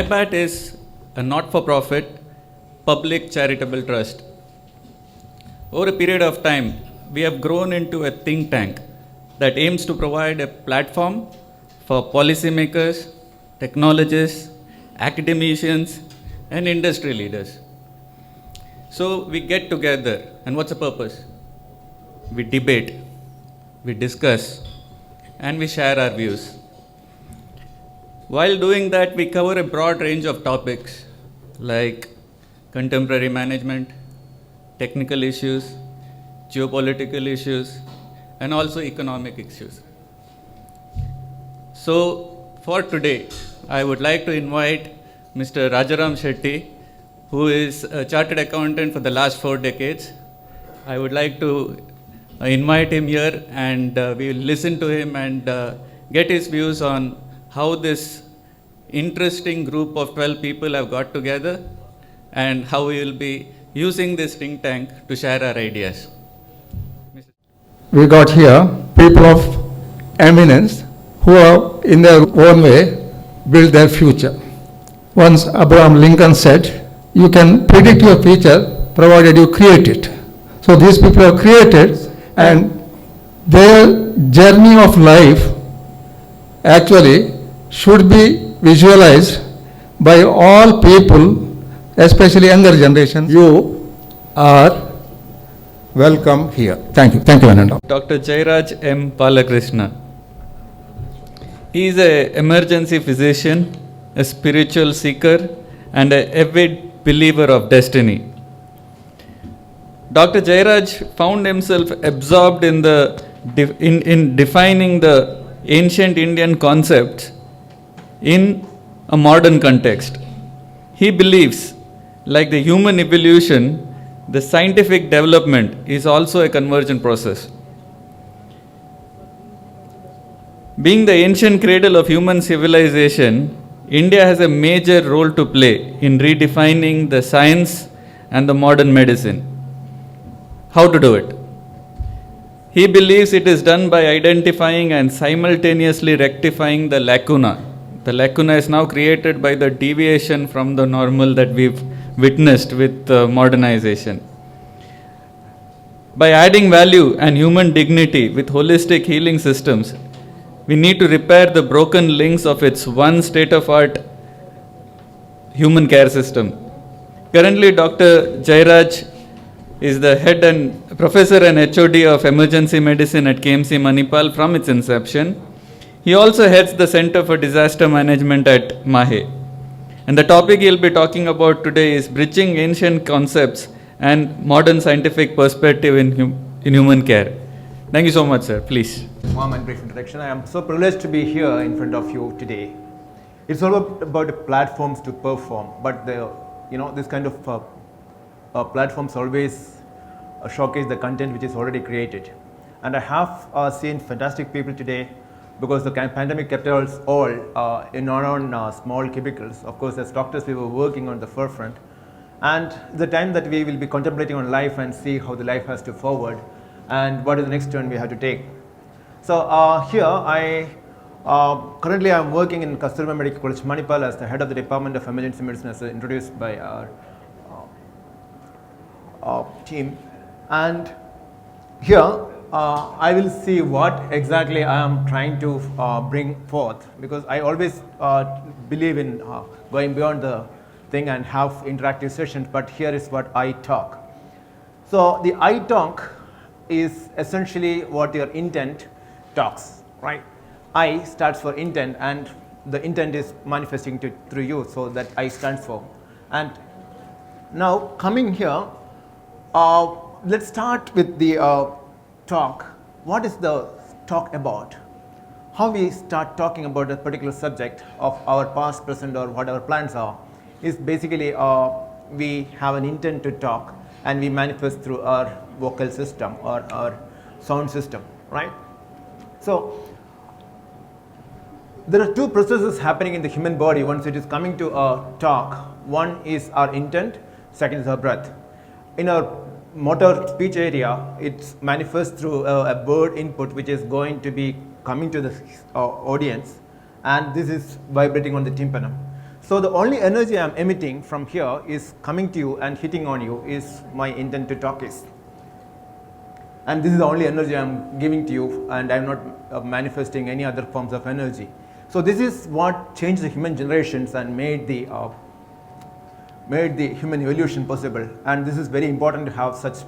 MyBat is a not-for-profit public charitable trust. Over a period of time, we have grown into a think tank that aims to provide a platform for policymakers, technologists, academicians, and industry leaders. So we get together, and what's the purpose? We debate, we discuss, and we share our views. While doing that, we cover a broad range of topics like contemporary management, technical issues, geopolitical issues, and also economic issues. So for today, I would like to invite Mr. Rajaram Shetty, who is a chartered accountant for the last 4 decades. I would like to invite him here, and we will listen to him and get his views on how this interesting group of 12 people have got together and how we will be using this think tank to share our ideas. We got here people of eminence who have in their own way built their future. Once Abraham Lincoln said, you can predict your future provided you create it. So these people have created, and their journey of life actually should be visualized by all people, especially younger generation. You are welcome here. Thank you. Thank you, Ananda. Dr. Jayaraj M. Balakrishnan. He is an emergency physician, a spiritual seeker, and an avid believer of destiny. Dr. Jayaraj found himself absorbed in defining the ancient Indian concepts in a modern context. He believes, like the human evolution, the scientific development is also a convergent process. Being the ancient cradle of human civilization, India has a major role to play in redefining the science and the modern medicine. How to do it? He believes it is done by identifying and simultaneously rectifying the lacuna. The lacuna is now created by the deviation from the normal that we've witnessed with modernization. By adding value and human dignity with holistic healing systems, we need to repair the broken links of its one state-of-art human care system. Currently, Dr. Jayaraj is the head and professor and HOD of emergency medicine at KMC Manipal from its inception. He also heads the Center for Disaster Management at MAHE. And the topic he'll be talking about today is bridging ancient concepts and modern scientific perspective in human care. Thank you so much, sir. Please. Warm and brief introduction. I am so privileged to be here in front of you today. It's all about the platforms to perform, but this kind of platforms always showcase the content which is already created. And I have seen fantastic people today, because the pandemic kept us all in our own small cubicles. Of course, as doctors, we were working on the forefront, and the time that we will be contemplating on life and see how the life has to forward and what is the next turn we have to take. So here currently I am working in Kasturba Medical College, Manipal, as the head of the Department of Emergency Medicine, as introduced by our team. And here I will see what exactly I am trying to bring forth, because I always believe in going beyond the thing and have interactive sessions, but here is what I talk. So the I talk is essentially what your intent talks, right? I stands for intent, and the intent is manifesting through you, so that I stands for. And now coming here, let's start with the talk. What is the talk about? How we start talking about a particular subject of our past, present, or what our plans are is basically we have an intent to talk, and we manifest through our vocal system or our sound system, right? So there are two processes happening in the human body once it is coming to a talk. One is our intent, second is our breath. In our motor speech area, it manifests through a word input which is going to be coming to the audience, and this is vibrating on the tympanum. So the only energy I am emitting from here is coming to you and hitting on you is my intent to talk is. And this is the only energy I am giving to you, and I am not manifesting any other forms of energy. So this is what changed the human generations and made the human evolution possible. And this is very important to have such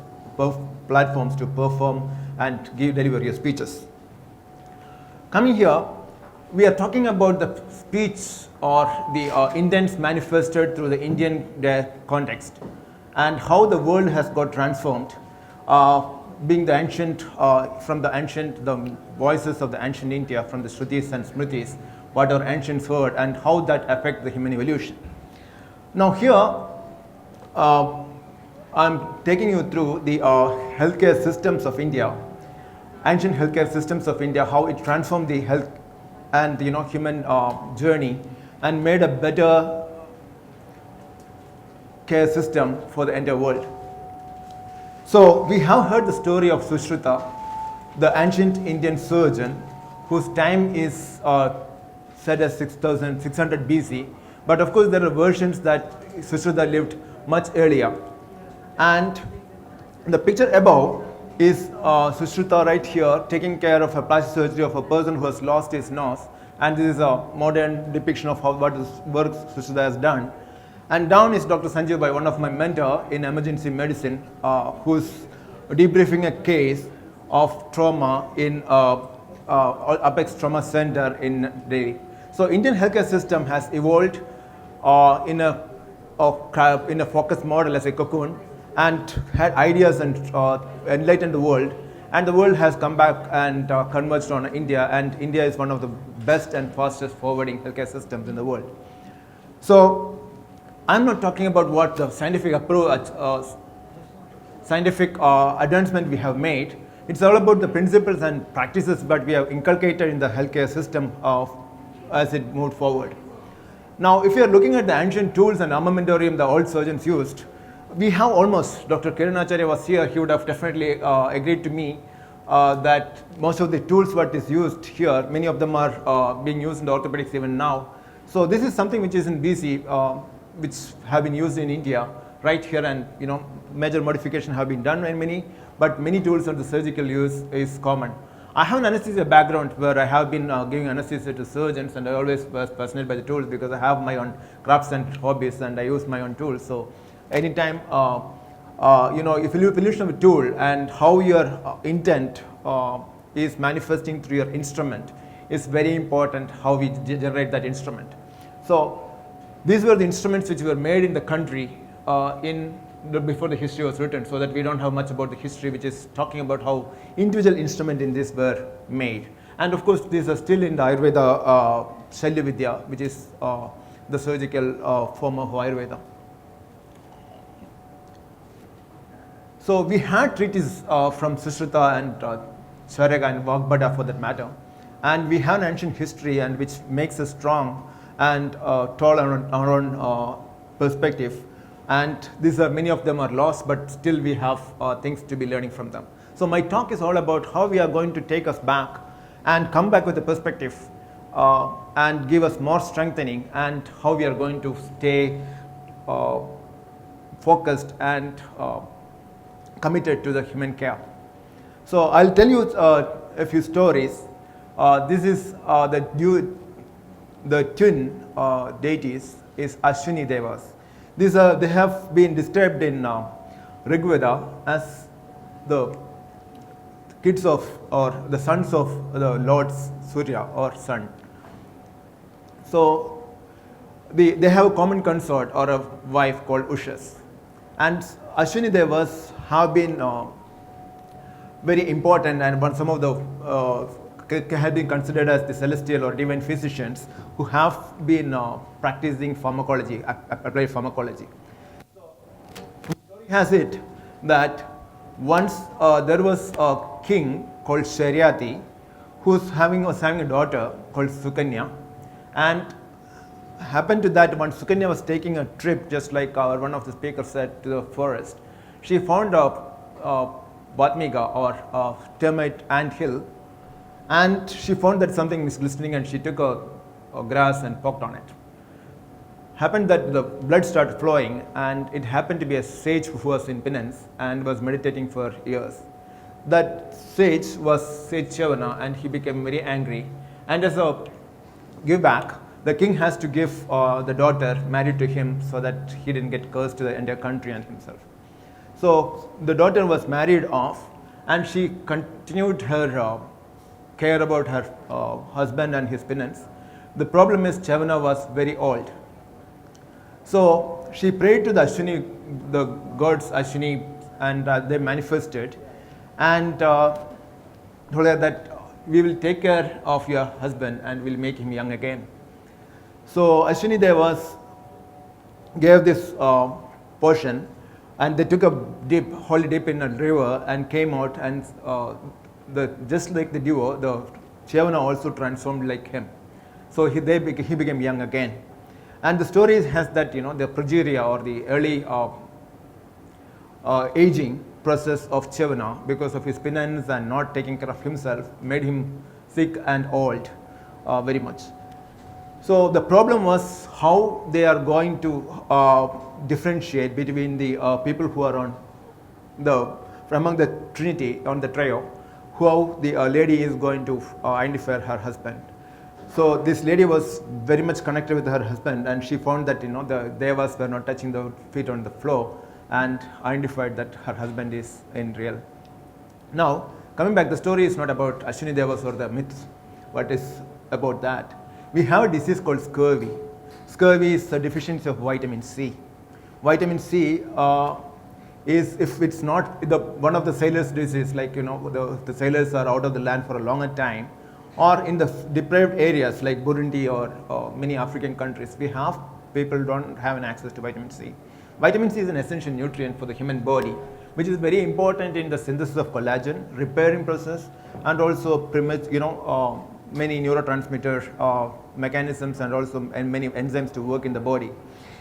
platforms to perform and deliver your speeches. Coming here, we are talking about the speech or the intents manifested through the Indian context and how the world has got transformed, being the ancient, the voices of the ancient India from the Shrutis and Smritis, what our ancients heard and how that affect the human evolution. Now here, I'm taking you through the healthcare systems of India, ancient healthcare systems of India, how it transformed the health and human journey and made a better care system for the entire world. So we have heard the story of Sushruta, the ancient Indian surgeon whose time is said as 6600 BC, but of course there are versions that Sushruta lived much earlier. And the picture above is Sushruta right here taking care of a plastic surgery of a person who has lost his nose, and this is a modern depiction of what work Sushruta has done. And down is Dr. Sanjay Bhai, one of my mentor in emergency medicine, who's debriefing a case of trauma in Apex Trauma Center in Delhi. So Indian healthcare system has evolved in a focus model as a cocoon and had ideas and enlightened the world, and the world has come back and converged on India, and India is one of the best and fastest forwarding healthcare systems in the world. So I'm not talking about what the scientific approach, scientific advancement we have made. It's all about the principles and practices that we have inculcated in the healthcare system as it moved forward. Now, if you are looking at the ancient tools and armamentarium the old surgeons used, we have almost, Dr. Kiranacharya was here, he would have definitely agreed to me that most of the tools what is used here, many of them are being used in the orthopedics even now. So this is something which is in BC, which have been used in India right here, and major modification have been done in many, but many tools of the surgical use is common. I have an anesthesia background where I have been giving anesthesia to surgeons, and I always was fascinated by the tools because I have my own crafts and hobbies and I use my own tools. So anytime, if you evolution of a tool and how your intent is manifesting through your instrument is very important, how we generate that instrument. So these were the instruments which were made in the country before the history was written, so that we don't have much about the history which is talking about how individual instruments in this were made. And of course these are still in the Ayurveda Shalya Vidya, which is the surgical form of Ayurveda. So we had treatises from Sushruta and Charaka and Vagbhata for that matter, and we have an ancient history and which makes us strong and tall on our own perspective. And many of them are lost, but still we have things to be learning from them. So my talk is all about how we are going to take us back and come back with a perspective and give us more strengthening, and how we are going to stay focused and committed to the human care. So I'll tell you a few stories. This is the twin deities is Ashwini Devas. They have been described in Rig Veda as the kids of, or the sons of the Lord Surya or sun. So they have a common consort or a wife called Ushas. And Ashwini Devas have been very important, and some of the have been considered as the celestial or divine physicians who have been practicing pharmacology, applied pharmacology. So, the story has it that once there was a king called Sharyati who was having a daughter called Sukanya, and happened to that when Sukanya was taking a trip, just like one of the speakers said, to the forest, she found a Batmiga or a termite anthill, and she found that something was glistening, and she took a grass and poked on it. happened that the blood started flowing, and it happened to be a sage who was in penance and was meditating for years. That sage was Sage Chavana, and he became very angry. And as a give back, the king has to give the daughter married to him so that he didn't get cursed to the entire country and himself. So the daughter was married off, and she continued her care about her husband and his penance. The problem is Chavana was very old. So she prayed to the Ashwini, the gods Ashwini, and they manifested and told her that we will take care of your husband and will make him young again. So Ashwini Devas gave this portion, and they took a dip, holy dip in a river, and came out, and just like the duo, the Chavana also transformed like him. So he became young again. And the story has that, the progeria, or the early aging process of Chavana, because of his penance and not taking care of himself, made him sick and old very much. So the problem was how they are going to differentiate between the people who are among the Trinity, on the trio, how the lady is going to identify her husband. So this lady was very much connected with her husband, and she found that the devas were not touching the feet on the floor, and identified that her husband is in real. Now coming back, the story is not about Ashwini Devas or the myths. What is about that? We have a disease called scurvy. Scurvy is a deficiency of vitamin C. Vitamin C is, if it's not one of the sailors' disease, like the sailors are out of the land for a longer time, or in the deprived areas like Burundi or many African countries, we have people don't have an access to vitamin C. Vitamin C is an essential nutrient for the human body, which is very important in the synthesis of collagen, repairing process, and also many neurotransmitter mechanisms, and also many enzymes to work in the body.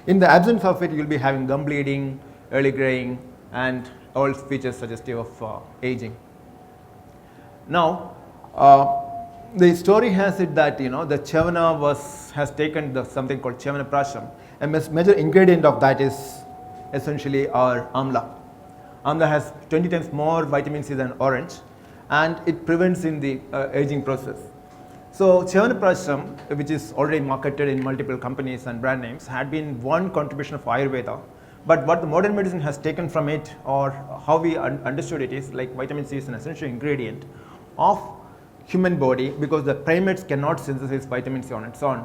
In the absence of it, you'll be having gum bleeding, early graying, and all features suggestive of aging. Now, the story has it that the Chavana has taken something called Chavana Prasham. A major ingredient of that is essentially our amla. Amla has 20 times more vitamin C than orange, and it prevents in the aging process. So Chavana Prasham, which is already marketed in multiple companies and brand names, had been one contribution of Ayurveda. But what the modern medicine has taken from it, or how we understood it, is like vitamin C is an essential ingredient of human body, because the primates cannot synthesize vitamin C on its own,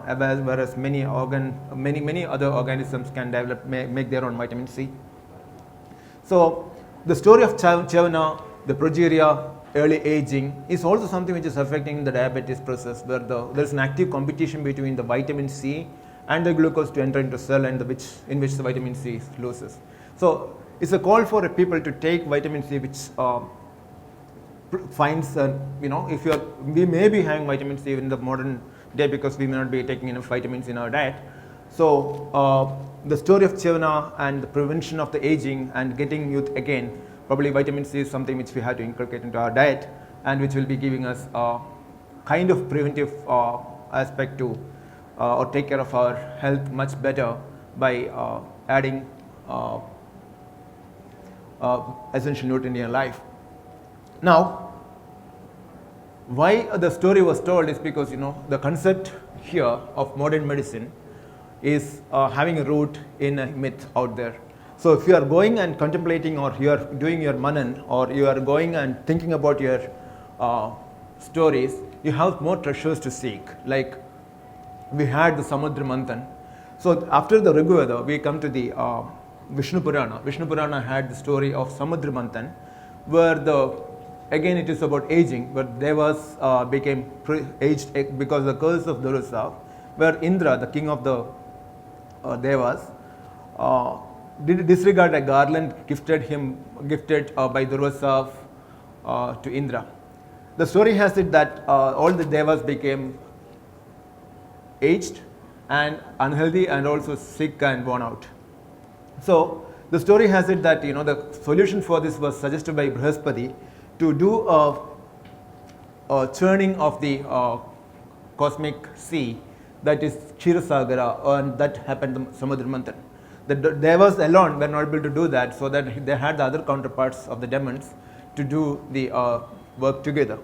whereas many other organisms can make their own vitamin C. So the story of Chavana, the progeria, early aging, is also something which is affecting the diabetes process, where there is an active competition between the vitamin C and the glucose to enter into cell, and in which the vitamin C loses. So it's a call for people to take vitamin C, which finds we may be having vitamin C in the modern day because we may not be taking enough vitamins in our diet. So the story of Chavana and the prevention of the aging and getting youth again, probably vitamin C is something which we have to inculcate into our diet, and which will be giving us a kind of preventive aspect to or take care of our health much better by adding essential nutrient in your life. Now, why the story was told is because the concept here of modern medicine is having a root in a myth out there. So if you are going and contemplating, or you are doing your manan, or you are going and thinking about your stories, you have more treasures to seek. Like we had the Samudra Manthan. So after the Rigveda, we come to the Vishnu Purana. Vishnu Purana had the story of Samudra Manthan, where again it is about aging, but Devas became aged because of the curse of Durasa, where Indra, the king of the Devas, did disregard a garland gifted by Durvasa to Indra. The story has it that all the Devas became aged and unhealthy, and also sick and worn out. So the story has it that the solution for this was suggested by Brihaspati to do a churning of the cosmic sea that is Ksheerasagara, and that happened in Samudra Manthan. The devas alone were not able to do that, so that they had the other counterparts of the demons to do the work together.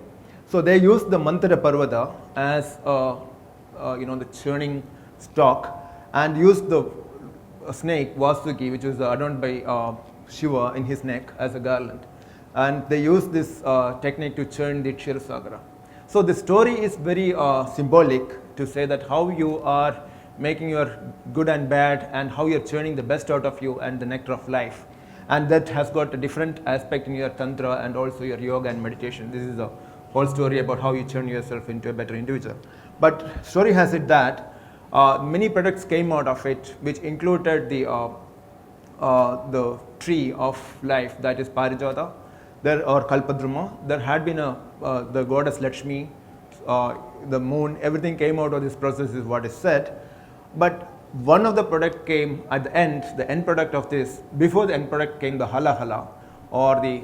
So they used the Mantara Parvata as the churning stock, and used the snake Vasuki, which was adorned by Shiva in his neck as a garland, and they used this technique to churn the Ksheerasagara. So the story is very symbolic to say that how you are making your good and bad, and how you're churning the best out of you and the nectar of life. And that has got a different aspect in your tantra and also your yoga and meditation. This is a whole story about how you churn yourself into a better individual. But story has it that many products came out of it, which included the tree of life, that is Parijata, or Kalpadruma. There had been the goddess Lakshmi, the moon, everything came out of this process is what is said. But one of the product came at the end product of this. Before the end product came the Hala, or the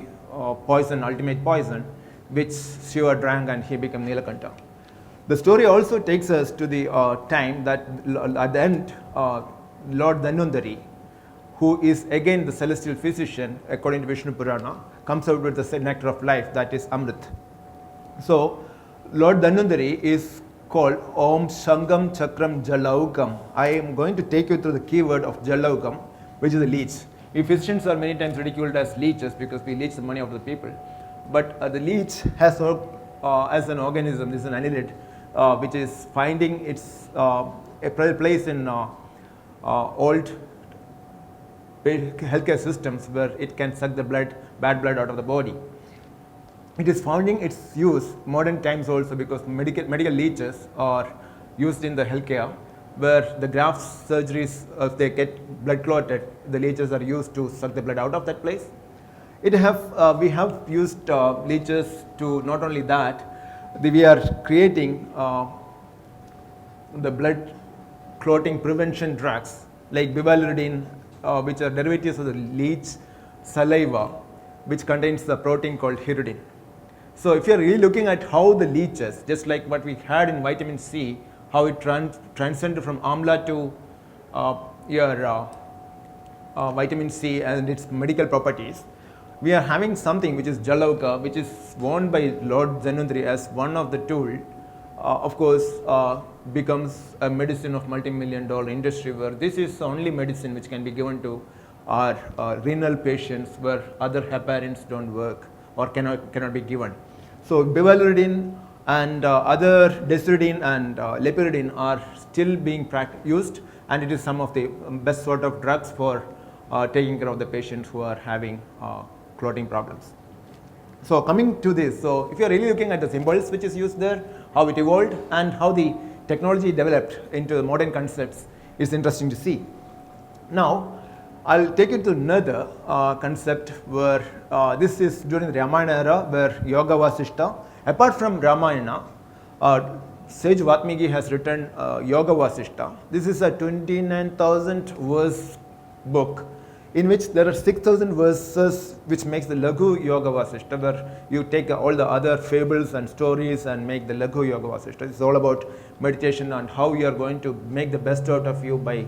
poison, ultimate poison, which Shiva drank and he became Nilakanta. The story also takes us to the time that at the end, Lord Dhanvantari, who is again the celestial physician according to Vishnu Purana, comes out with the nectar of life, that is Amrit. So Lord Dhanvantari is called Om Shangam Chakram Jalaukam. I am going to take you through the keyword of Jalaukam, which is a leech. We physicians are many times ridiculed as leeches because we leech the money of the people. But the leech has as an organism, this is an annelid, which is finding its a place in old healthcare systems where it can suck the bad blood out of the body. It is finding its use modern times also, because medical leeches are used in the healthcare, where the graft surgeries, if they get blood clotted, the leeches are used to suck the blood out of that place. We have used leeches to not only that, we are creating the blood clotting prevention drugs like bivalirudin, which are derivatives of the leech saliva, which contains the protein called hirudin. So if you are really looking at how the leeches, just like what we had in vitamin C, how it transcended from amla to your vitamin C and its medical properties, we are having something which is Jalauka, which is worn by Lord Dhanvantari as one of the tool, of course, becomes a medicine of multi-million-dollar industry, where this is the only medicine which can be given to our renal patients where other heparins don't work or cannot be given. So bivalirudin and other desiridine and lepiridine are still being used, and it is some of the best sort of drugs for taking care of the patients who are having clotting problems. So coming to this, so if you are really looking at the symbols which is used there, how it evolved and how the technology developed into modern concepts, is interesting to see. Now I'll take you to another concept where this is during the Ramayana era, where Yoga Vasishta, apart from Ramayana, Sage Vatmiki has written Yoga Vasishta. This is a 29,000 verse book in which there are 6,000 verses, which makes the Laghu Yoga Vasishta, where you take all the other fables and stories and make the Laghu Yoga Vasishta. It's all about meditation and how you are going to make the best out of you by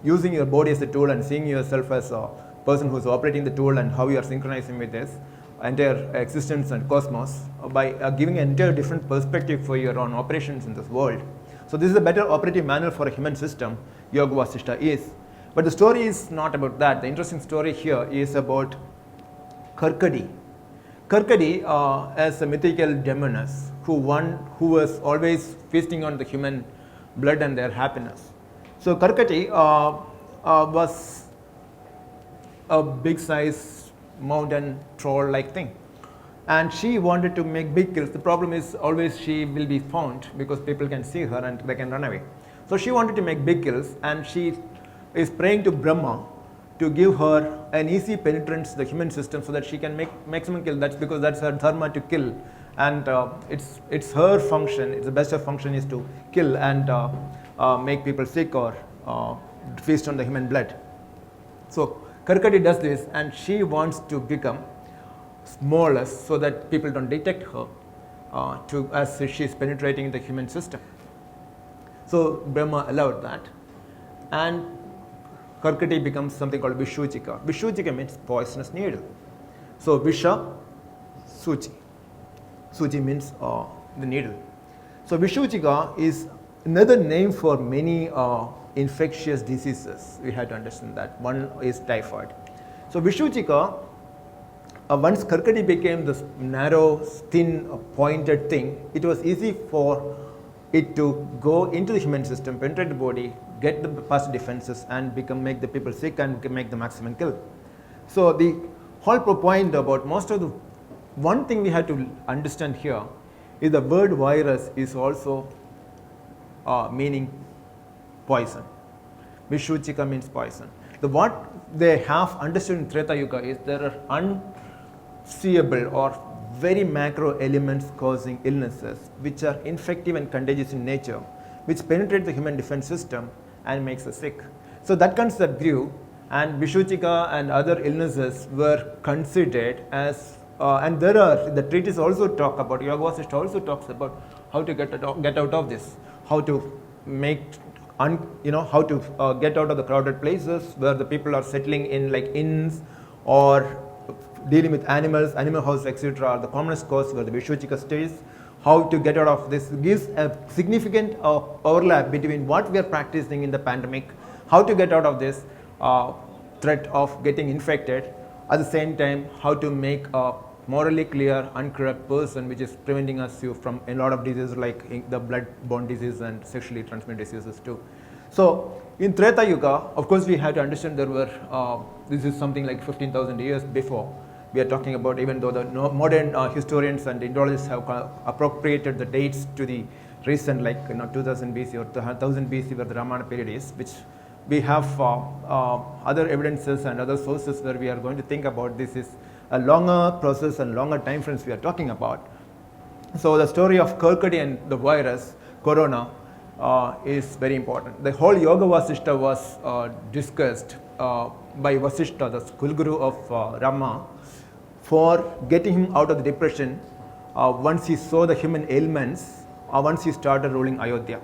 using your body as a tool and seeing yourself as a person who's operating the tool, and how you are synchronizing with this entire existence and cosmos by giving an entire different perspective for your own operations in this world. So this is a better operative manual for a human system, Yoga Vasishta is. But the story is not about that. The interesting story here is about Karkadi. Karkadi as a mythical demoness who was always feasting on the human blood and their happiness. So Karkadi was a big size mountain troll like thing, and she wanted to make big kills. The problem is always she will be found because people can see her and they can run away. So she wanted to make big kills, and she is praying to Brahma to give her an easy penetrance to the human system so that she can make maximum kill. That's because that's her dharma, to kill, and it's her function. It's the best of function is to kill and make people sick or feast on the human blood. So Karkadi does this, and she wants to become smallest so that people don't detect her as she is penetrating the human system. So Brahma allowed that. And Karkati becomes something called Vishuchika. Vishuchika means poisonous needle. So Visha, Suchi. Suchi means the needle. So Vishuchika is another name for many infectious diseases. We have to understand that. One is typhoid. So Vishuchika, once Karkati became this narrow, thin, pointed thing, it was easy for it to go into the human system, penetrate the body, get the past defenses, and make the people sick and make the maximum kill. So the whole point about most of the one thing we have to understand here is the word virus is also meaning poison. Vishuchika means poison. What they have understood in Treta Yuga is there are unseeable or very macro elements causing illnesses which are infective and contagious in nature, which penetrate the human defense system and makes us sick. So that concept grew, and Vishuchika and other illnesses were considered as and there are the treatise also talk about, Yoga Vasishtha also talks about how to get out of this, how to make how to get out of the crowded places where the people are settling in like inns or dealing with animals, animal house, etc. are the commonest cause where the Vishuchika stays. How to get out of this gives a significant overlap between what we are practicing in the pandemic, how to get out of this threat of getting infected, at the same time how to make a morally clear, uncorrupt person, which is preventing us from a lot of diseases like the blood-borne disease and sexually transmitted diseases too. So in Treta Yuga, of course, we have to understand there were, this is something like 15,000 years before. We are talking about, even though the modern historians and Indologists have appropriated the dates to the recent, like 2000 BC or 1000 BC, where the Ramana period is, which we have other evidences and other sources where we are going to think about this is a longer process and longer time frames we are talking about. So the story of Karkati and the virus, corona, is very important. The whole Yoga Vasishtha was discussed by Vasishtha, the school guru of Rama, for getting him out of the depression once he saw the human ailments, once he started ruling Ayodhya.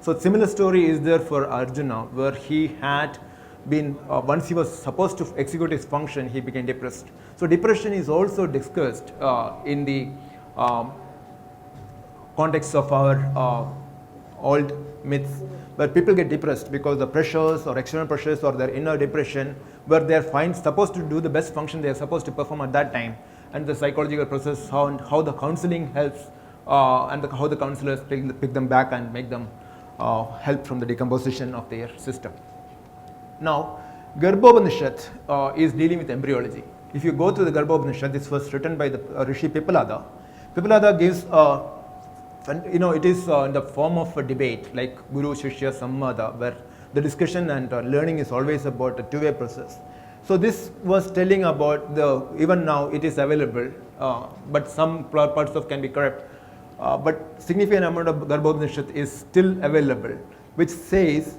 So similar story is there for Arjuna, where he had been, once he was supposed to execute his function, he became depressed. So depression is also discussed in the context of our old myths, where people get depressed because the pressures or external pressures or their inner depression, where they are supposed to do the best function they are supposed to perform at that time, and the psychological process, how the counseling helps, and how the counselors pick them back and make them help from the decomposition of their system. Now, Garbhopanishad is dealing with embryology. If you go to the Garbhopanishad, this was written by the Rishi Pipalada. Pipalada gives, it is in the form of a debate, like Guru Shishya Samvada, where the discussion and learning is always about a two-way process. So this was telling about even now it is available, but some parts of can be correct. But significant amount of Garbhopanishad is still available, which says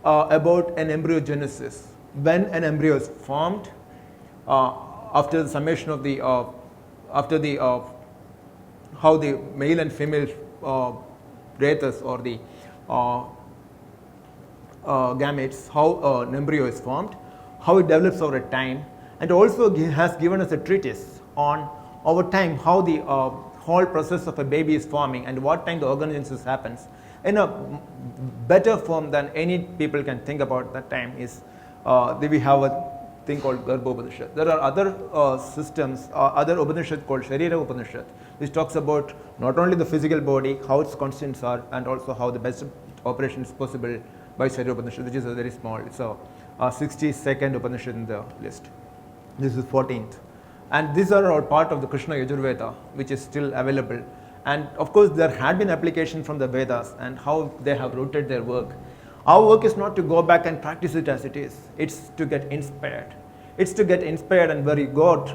about an embryogenesis. When an embryo is formed, after the summation of the, how the male and female rathas or the gametes, how an embryo is formed, how it develops over time, and also has given us a treatise on over time how the whole process of a baby is forming and what time the organogenesis happens in a better form than any people can think about that time is we have a thing called Garbhopanishad. There are other systems, other Upanishad called Sharira Upanishad, which talks about not only the physical body, how its constituents are, and also how the best operation is possible by Sharira Upanishad, which is a very small. It's a 62nd Upanishad in the list. This is 14th. And these are all part of the Krishna Yajurveda, which is still available. And of course, there had been application from the Vedas and how they have rooted their work. Our work is not to go back and practice it as it is. It's to get inspired. It's to get inspired, and where we got,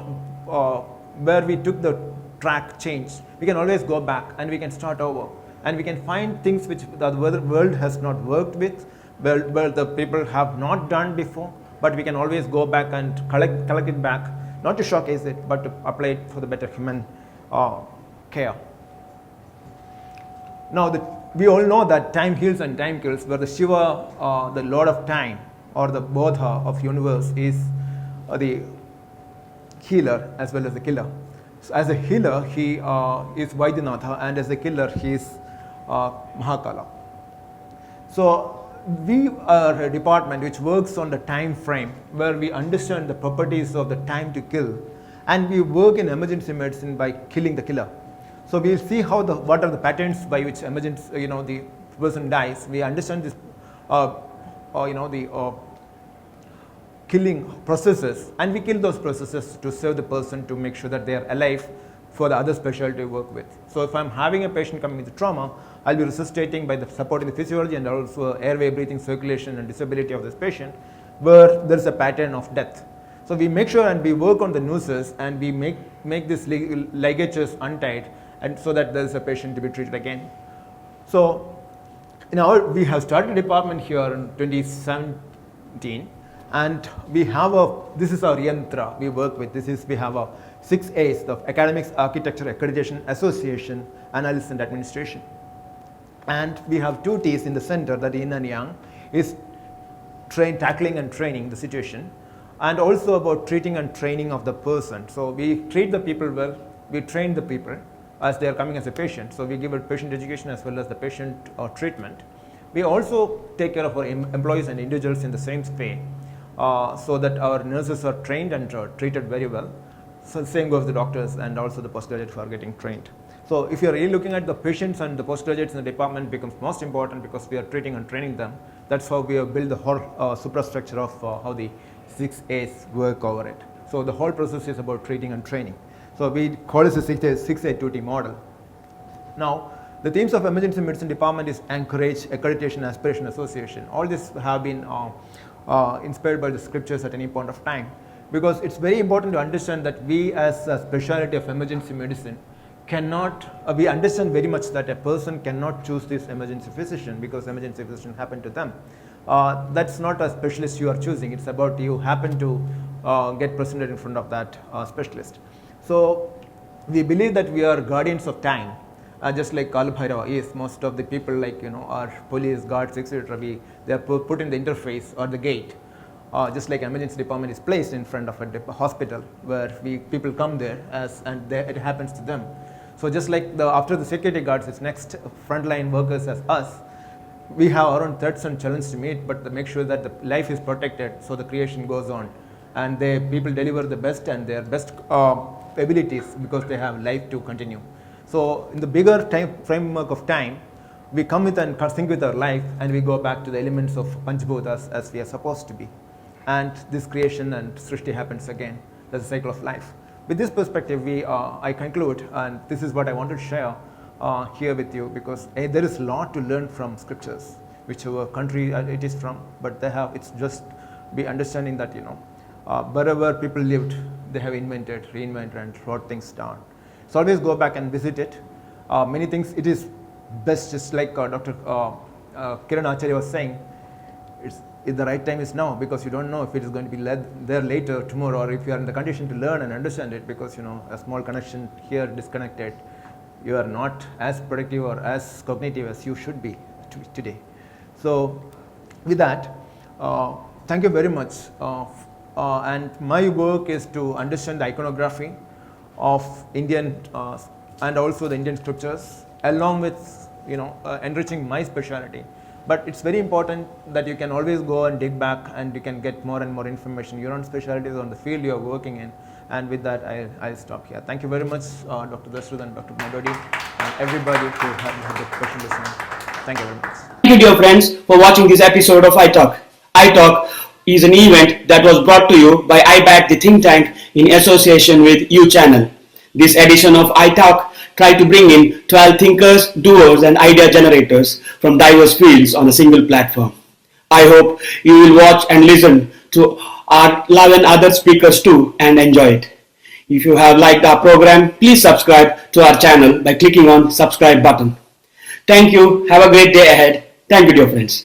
where we took the track changed, we can always go back and we can start over. And we can find things which the world has not worked with, where the people have not done before, but we can always go back and collect it back, not to showcase it, but to apply it for the better human care. Now, the we all know that time heals and time kills, where the Shiva, the Lord of Time, or the Bodha of universe, is the healer as well as the killer. So as a healer, he is Vaidyanatha, and as a killer, he is Mahakala. So we are a department which works on the time frame, where we understand the properties of the time to kill, and we work in emergency medicine by killing the killer. So we'll see how what are the patterns by which the person dies. We understand this, the killing processes, and we kill those processes to save the person, to make sure that they are alive for the other specialty to work with. So if I'm having a patient coming with trauma, I'll be resuscitating by supporting the physiology and also airway, breathing, circulation and disability of this patient, where there is a pattern of death. So we make sure and we work on the nooses, and we make these ligatures untied, and so that there is a patient to be treated again. So we have started a department here in 2017, and we have this is our yantra we work with. We have a 6 A's of Academics, Architecture, Accreditation, Association, Analysis and Administration. And we have 2 T's in the center, that yin and yang, is tackling and training the situation, and also about treating and training of the person. So we treat the people well, we train the people as they are coming as a patient. So we give a patient education as well as the patient treatment. We also take care of our employees and individuals in the same way, so that our nurses are trained and treated very well. So same goes the doctors and also the postgraduates who are getting trained. So if you are really looking at the patients, and the postgraduates in the department becomes most important, because we are treating and training them. That's how we have built the whole superstructure of how the 6 A's work over it. So the whole process is about treating and training. So we call this a 6A2T model. Now, the themes of emergency medicine department is encourage, accreditation, aspiration, association. All this have been inspired by the scriptures at any point of time, because it's very important to understand that we as a specialty of emergency medicine cannot, we understand very much that a person cannot choose this emergency physician because emergency physician happened to them. That's not a specialist you are choosing, it's about you happen to get presented in front of that specialist. So we believe that we are guardians of time, just like Kala Bhairava is. Most of the people, like our police, guards, etc., they are put in the interface or the gate, just like emergency department is placed in front of a hospital where people come there and it happens to them. So just like after the security guards, it's next frontline workers as us. We have our own threats and challenges to meet, but to make sure that the life is protected, so the creation goes on, and people deliver the best and their best abilities because they have life to continue. So in the bigger framework of time, we come with and sync with our life, and we go back to the elements of Panchbhutas as we are supposed to be. And this creation and Srishti happens again. That's the cycle of life. With this perspective, I conclude, and this is what I wanted to share here with you, because there is a lot to learn from scriptures, whichever country it is from, but it's just be understanding that, wherever people lived, they have invented, reinvented, and wrote things down. So always go back and visit it. Many things, it is best, just like Dr. Kiran Acharya was saying, the right time is now, because you don't know if it is going to be there later, tomorrow, or if you are in the condition to learn and understand it, because a small connection here disconnected, you are not as productive or as cognitive as you should be today. So with that, thank you very much. And my work is to understand the iconography of Indian and also the Indian scriptures, along with enriching my specialty. But it's very important that you can always go and dig back, and you can get more and more information. Your own specialties on the field you are working in. And with that, I'll stop here. Thank you very much, Dr. Dasrud and Dr. Madodi, and everybody who had the question listening. Thank you very much. Thank you, dear friends, for watching this episode of iTalk. iTalk is an event that was brought to you by iBack, the think tank, in association with U Channel. This edition of iTalk tried to bring in 12 thinkers, doers and idea generators from diverse fields on a single platform. I hope you will watch and listen to our 11 other speakers too and enjoy it. If you have liked our program, please subscribe to our channel by clicking on subscribe button. Thank you. Have a great day ahead. Thank you, dear friends.